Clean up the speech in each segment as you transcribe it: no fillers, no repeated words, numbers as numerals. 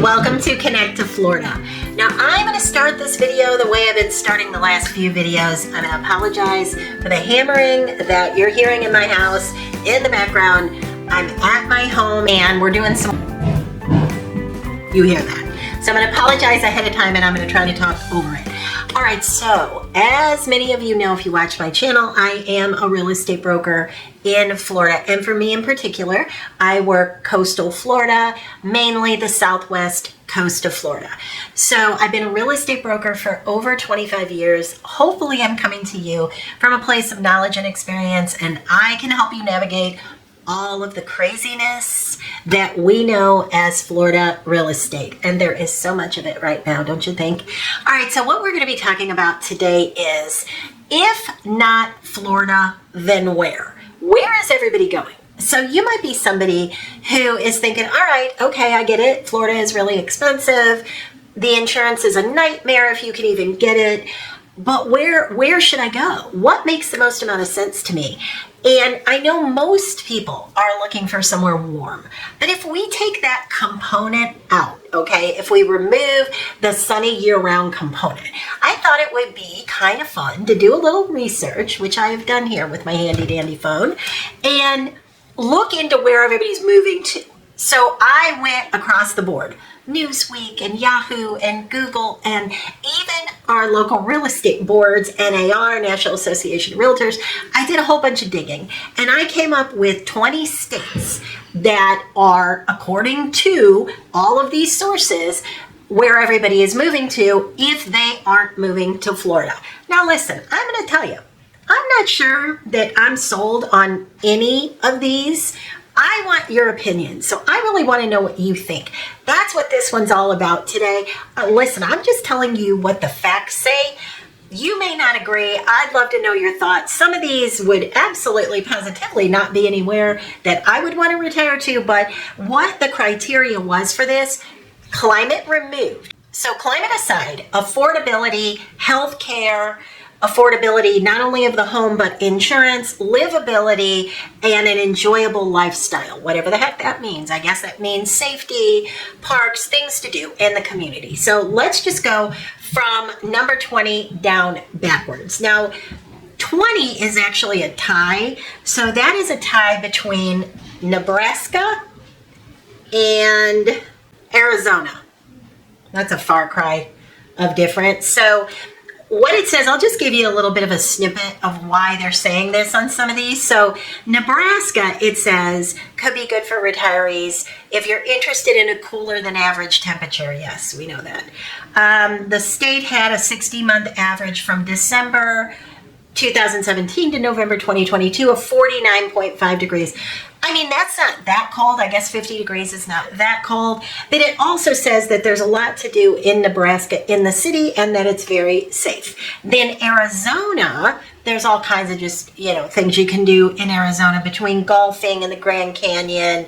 Welcome to Connect to Florida. Now I'm going to start this video the way I've been starting the last few videos. I'm going to apologize for the hammering that you're hearing in my house in the background. I'm at my home and we're doing some... You hear that. So I'm going to apologize ahead of time and I'm going to try to talk over it. All right, so as many of you know, if you watch my channel, I am a real estate broker in Florida. And for me in particular, I work coastal Florida, mainly the southwest coast of Florida. So I've been a real estate broker for over 25 years. Hopefully I'm coming to you from a place of knowledge and experience, and I can help you navigate all of the craziness that we know as Florida real estate. And there is so much of it right now, don't you think? All right, so what we're going to be talking about today is, if not Florida, then where? Where is everybody going? So you might be somebody who is thinking, all right, okay, I get it. Florida is really expensive. The insurance is a nightmare if you can even get it. But where should I go? What makes the most amount of sense to me? And I know most people are looking for somewhere warm. But if we take that component out, okay, if we remove the sunny year-round component, I thought it would be kind of fun to do a little research, which I have done here with my handy-dandy phone, and look into where everybody's moving to. So I went across the board. Newsweek and Yahoo and Google and even our local real estate boards, NAR, National Association of Realtors. I did a whole bunch of digging and I came up with 20 states that are, according to all of these sources, where everybody is moving to if they aren't moving to Florida. Now listen, I'm going to tell you, I'm not sure that I'm sold on any of these. I want your opinion, so I really want to know what you think. That's what this one's all about today. Listen, I'm just telling you what the facts say. You may not agree. I'd love to know your thoughts. Some of these would absolutely, positively not be anywhere that I would want to retire to, but what the criteria was for this, climate removed. So climate aside, affordability, health care, affordability not only of the home but insurance, livability, and an enjoyable lifestyle, whatever the heck that means. I guess that means safety, parks, things to do in the community. So let's just go from number 20 down backwards. Now 20 is actually a tie, so that is a tie between Nebraska and Arizona. That's a far cry of difference. So what it says, I'll just give you a little bit of a snippet of why they're saying this on some of these. So Nebraska, it says, could be good for retirees if you're interested in a cooler than average temperature. Yes, we know that. The state had a 60-month average from December 2017 to November 2022 of 49.5 degrees. I mean, that's not that cold. I guess 50 degrees is not that cold. But it also says that there's a lot to do in Nebraska, in the city, and that it's very safe. Then Arizona, there's all kinds of just, things you can do in Arizona between golfing and the Grand Canyon,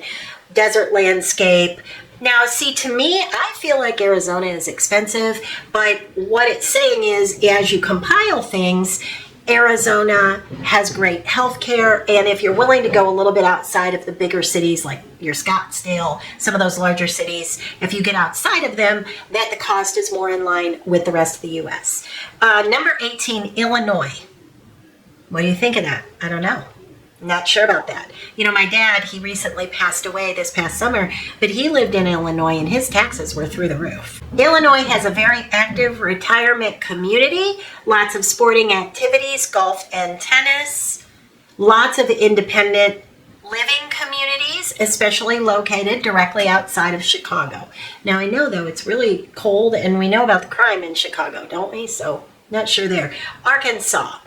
desert landscape. Now, see, to me, I feel like Arizona is expensive, but what it's saying is, as you compile things, Arizona has great health care, and if you're willing to go a little bit outside of the bigger cities like your Scottsdale, some of those larger cities, if you get outside of them, that the cost is more in line with the rest of the U.S. Number 18, Illinois. What do you think of that? I don't know. Not sure about that. My dad, he recently passed away this past summer, but he lived in Illinois and his taxes were through the roof. Illinois has a very active retirement community, lots of sporting activities, golf and tennis, lots of independent living communities, especially located directly outside of Chicago. Now I know though it's really cold and we know about the crime in Chicago, don't we? So not sure there. Arkansas.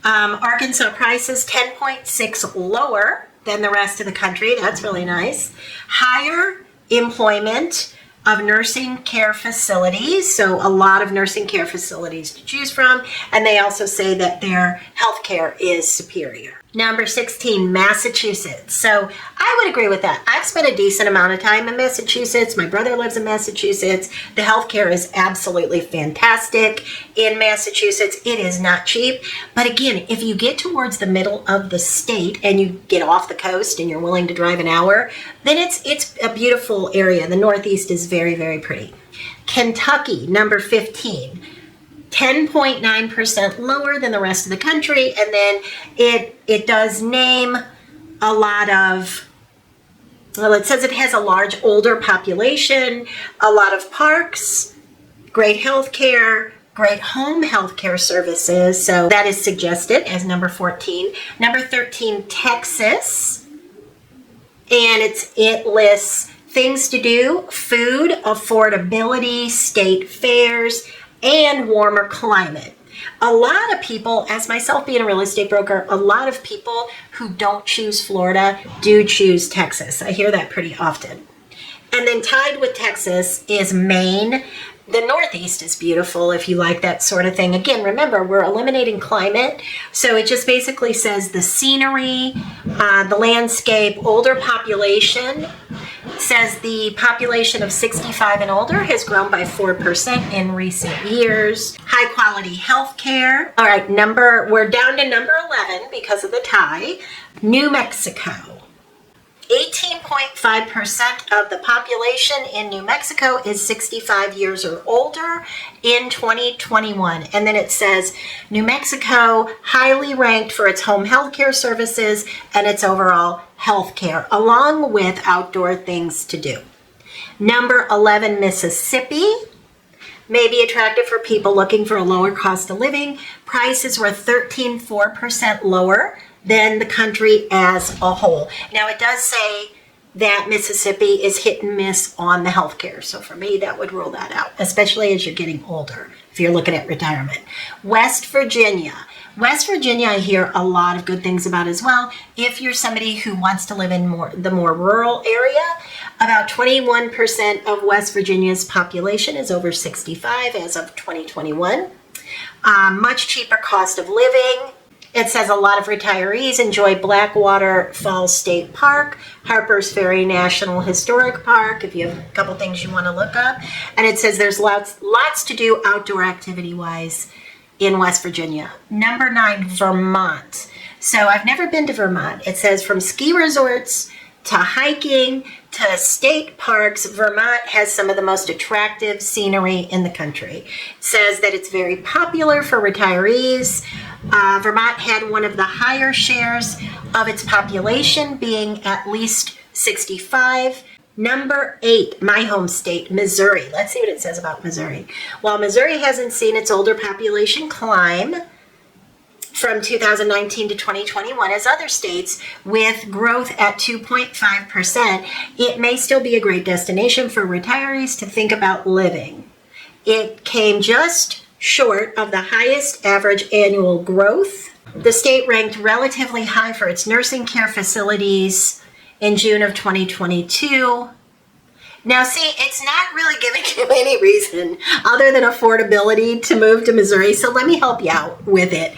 Arkansas prices 10.6 lower than the rest of the country. That's really nice. Higher employment of nursing care facilities. So a lot of nursing care facilities to choose from. And they also say that their health care is superior. Number 16, Massachusetts. So I would agree with that. I've spent a decent amount of time in Massachusetts. My brother lives in Massachusetts. The healthcare is absolutely fantastic in Massachusetts. It is not cheap. But again, if you get towards the middle of the state and you get off the coast and you're willing to drive an hour, then it's a beautiful area. The Northeast is very, very pretty. Kentucky, number 15. 10.9% lower than the rest of the country, and then it does name a lot of, well, it says it has a large older population, a lot of parks, great health care, great home health care services, so that is suggested as number 14. Number 13, Texas, and it lists things to do, food, affordability, state fairs, and warmer climate. A lot of people, as myself being a real estate broker, a lot of people who don't choose Florida do choose Texas. I hear that pretty often. And then tied with Texas is Maine. The Northeast is beautiful if you like that sort of thing. Again, remember, we're eliminating climate. So it just basically says the scenery, the landscape, older population. It says the population of 65 and older has grown by 4% in recent years. High quality health care. All right, we're down to number 11 because of the tie. New Mexico. 18.5% of the population in New Mexico is 65 years or older in 2021. And then it says New Mexico highly ranked for its home health care services and its overall health care, along with outdoor things to do. Number 11, Mississippi. May be attractive for people looking for a lower cost of living. Prices were 13.4% lower than the country as a whole. Now, it does say that Mississippi is hit and miss on the healthcare. So for me, that would rule that out, especially as you're getting older, if you're looking at retirement. West Virginia. West Virginia, I hear a lot of good things about as well. If you're somebody who wants to live in the more rural area, about 21% of West Virginia's population is over 65 as of 2021. Much cheaper cost of living. It says a lot of retirees enjoy Blackwater Falls State Park, Harper's Ferry National Historic Park, if you have a couple things you want to look up. And it says there's lots to do outdoor activity-wise in West Virginia. Number 9, Vermont. So I've never been to Vermont. It says from ski resorts to hiking to state parks, Vermont has some of the most attractive scenery in the country. It says that it's very popular for retirees. Vermont had one of the higher shares of its population being at least 65. Number 8, my home state, Missouri. Let's see what it says about Missouri. While Missouri hasn't seen its older population climb from 2019 to 2021 as other states, with growth at 2.5%, it may still be a great destination for retirees to think about living. It came just short of the highest average annual growth. The state ranked relatively high for its nursing care facilities in June of 2022. Now, see, it's not really giving you any reason other than affordability to move to Missouri, so let me help you out with it.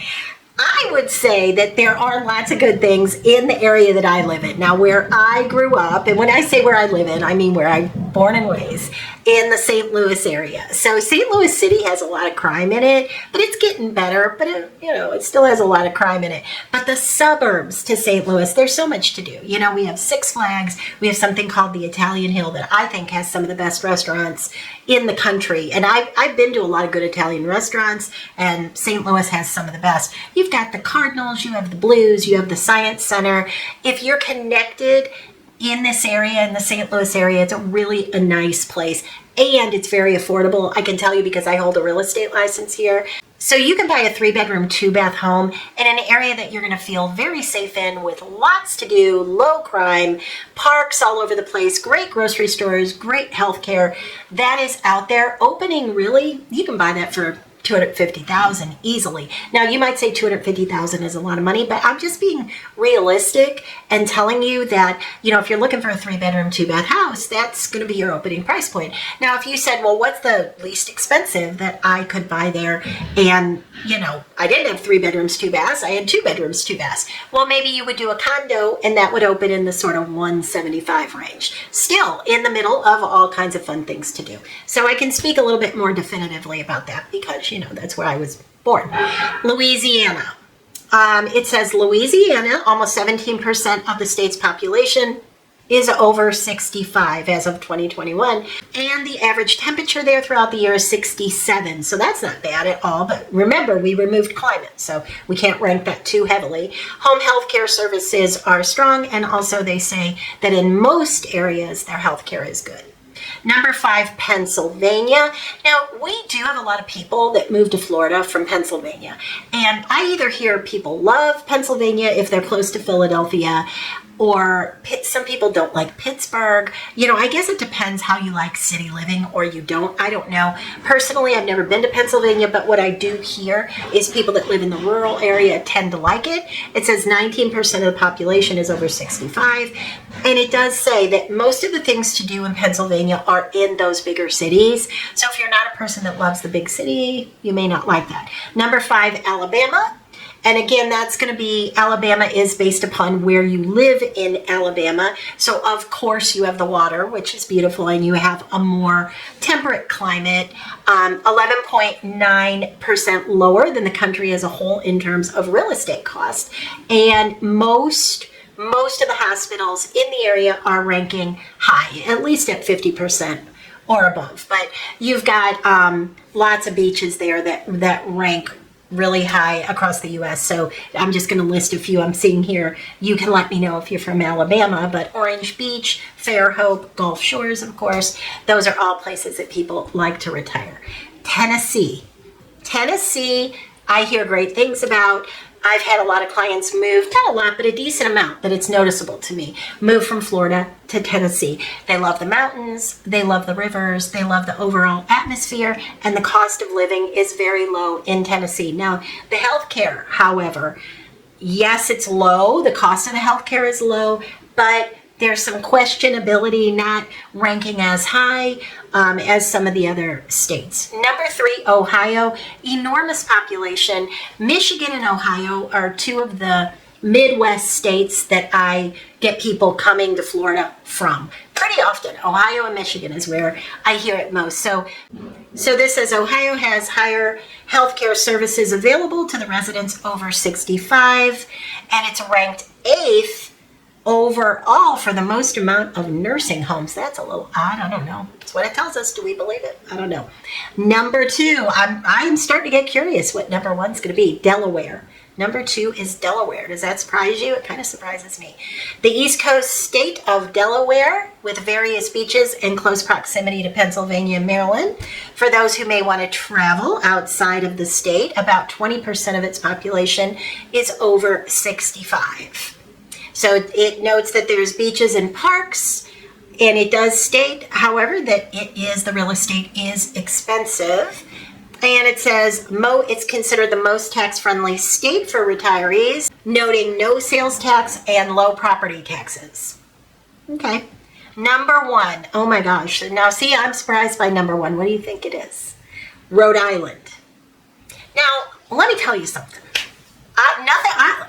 I would say that there are lots of good things in the area that I live in. Now, where I grew up, and when I say where I live in, I mean where I'm born and raised, in the St. Louis area. So St. Louis City has a lot of crime in it, but it's getting better, but it still has a lot of crime in it. But the suburbs to St. Louis, there's so much to do. We have Six Flags, we have something called the Italian Hill that I think has some of the best restaurants in the country. And I've been to a lot of good Italian restaurants, and St. Louis has some of the best. You've got the Cardinals, you have the Blues, you have the Science Center. If you're connected in this area, in the St. Louis area, it's really a nice place. And it's very affordable. I can tell you because I hold a real estate license here. So you can buy a 3-bedroom, 2-bath home in an area that you're going to feel very safe in, with lots to do, low crime, parks all over the place, great grocery stores, great health care. That is out there. Opening, really, you can buy that for 250,000 easily. Now you might say 250,000 is a lot of money, but I'm just being realistic and telling you that, if you're looking for a 3-bedroom, 2-bath house, that's going to be your opening price point. Now, if you said, well, what's the least expensive that I could buy there? And, I didn't have 3 bedrooms, 2 baths. I had 2 bedrooms, 2 baths. Well, maybe you would do a condo and that would open in the sort of 175 range. Still in the middle of all kinds of fun things to do. So I can speak a little bit more definitively about that because, that's where I was born. Louisiana. It says Louisiana, almost 17% of the state's population is over 65 as of 2021. And the average temperature there throughout the year is 67. So that's not bad at all. But remember, we removed climate, so we can't rank that too heavily. Home health care services are strong. And also they say that in most areas, their health care is good. Number 5, Pennsylvania. Now, we do have a lot of people that move to Florida from Pennsylvania. And I either hear people love Pennsylvania if they're close to Philadelphia, or some people don't like Pittsburgh. I guess it depends how you like city living or you don't. I don't know. Personally, I've never been to Pennsylvania, but what I do hear is people that live in the rural area tend to like it. It says 19% of the population is over 65. And it does say that most of the things to do in Pennsylvania are in those bigger cities. So if you're not a person that loves the big city, you may not like that. Number 5, Alabama. And again, that's going to be, Alabama is based upon where you live in Alabama. So of course you have the water, which is beautiful, and you have a more temperate climate, 11.9% lower than the country as a whole in terms of real estate cost. And most of the hospitals in the area are ranking high, at least at 50% or above. But you've got lots of beaches there that rank really high across the U.S. So I'm just going to list a few I'm seeing here. You can let me know if you're from Alabama, but Orange Beach, Fairhope, Gulf Shores, of course, those are all places that people like to retire. Tennessee, I hear great things about. I've had a lot of clients move, not a lot, but a decent amount that it's noticeable to me, move from Florida to Tennessee. They love the mountains, they love the rivers, they love the overall atmosphere, and the cost of living is very low in Tennessee. Now, the healthcare, however, yes, it's low. The cost of the healthcare is low, but there's some questionability, not ranking as high as some of the other states. Number 3, Ohio, enormous population. Michigan and Ohio are 2 of the Midwest states that I get people coming to Florida from. Pretty often, Ohio and Michigan is where I hear it most. So this says Ohio has higher healthcare services available to the residents over 65, and it's ranked 8th overall for the most amount of nursing homes. That's a little odd. I don't know. That's what it tells us. Do we believe it? I don't know. Number 2, I'm starting to get curious what number 1's going to be. Delaware. Number 2 is Delaware. Does that surprise you? It kind of surprises me. The East Coast state of Delaware, with various beaches in close proximity to Pennsylvania and Maryland. For those who may want to travel outside of the state, about 20% of its population is over 65. So it notes that there's beaches and parks, and it does state, however, that the real estate is expensive. And it says it's considered the most tax-friendly state for retirees, noting no sales tax and low property taxes. Okay. Number 1. Oh my gosh. Now see, I'm surprised by number 1. What do you think it is? Rhode Island. Now, let me tell you something.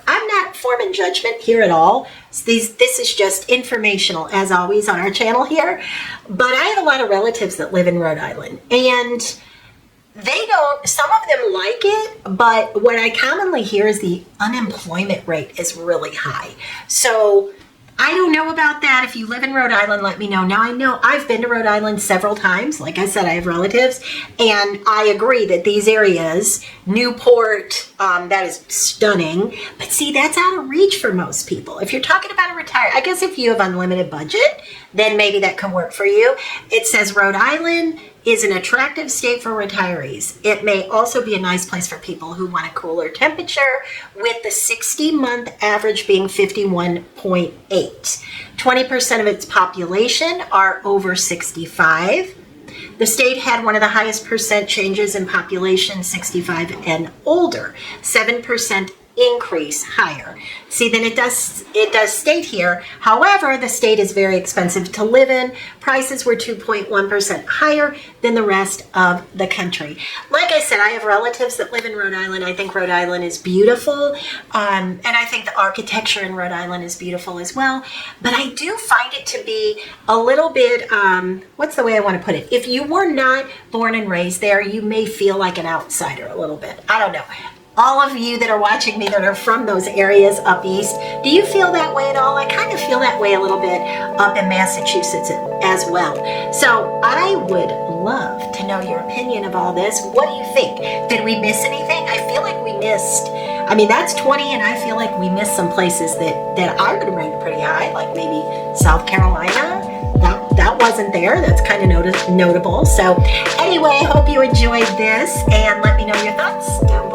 I'm not forming judgment here at all. This is just informational, as always, on our channel here. But I have a lot of relatives that live in Rhode Island, and some of them like it, but what I commonly hear is the unemployment rate is really high. So I don't know about that. If you live in Rhode Island, let me know. Now, I know I've been to Rhode Island several times. Like I said, I have relatives, and I agree that these areas, Newport, that is stunning. But see, that's out of reach for most people. If you're talking about a I guess if you have unlimited budget, then maybe that can work for you. It says Rhode Island is an attractive state for retirees. It may also be a nice place for people who want a cooler temperature, with the 60-month average being 51.8. 20% of its population are over 65. The state had one of the highest percent changes in population 65 and older, 7% increase higher. See, then it does state here. However, the state is very expensive to live in. Prices were 2.1% higher than the rest of the country. Like I said, I have relatives that live in Rhode Island. I think Rhode Island is beautiful. And I think the architecture in Rhode Island is beautiful as well. But I do find it to be a little bit, what's the way I want to put it? If you were not born and raised there, you may feel like an outsider a little bit. I don't know. All of you that are watching me that are from those areas up east, do you feel that way at all? I kind of feel that way a little bit up in Massachusetts as well. So I would love to know your opinion of all this. What do you think? Did we miss anything? I feel like we missed, I mean, that's 20, and I feel like we missed some places that I would rank pretty high, like maybe South Carolina. That wasn't there. That's kind of notable. So anyway, I hope you enjoyed this, and let me know your thoughts down below.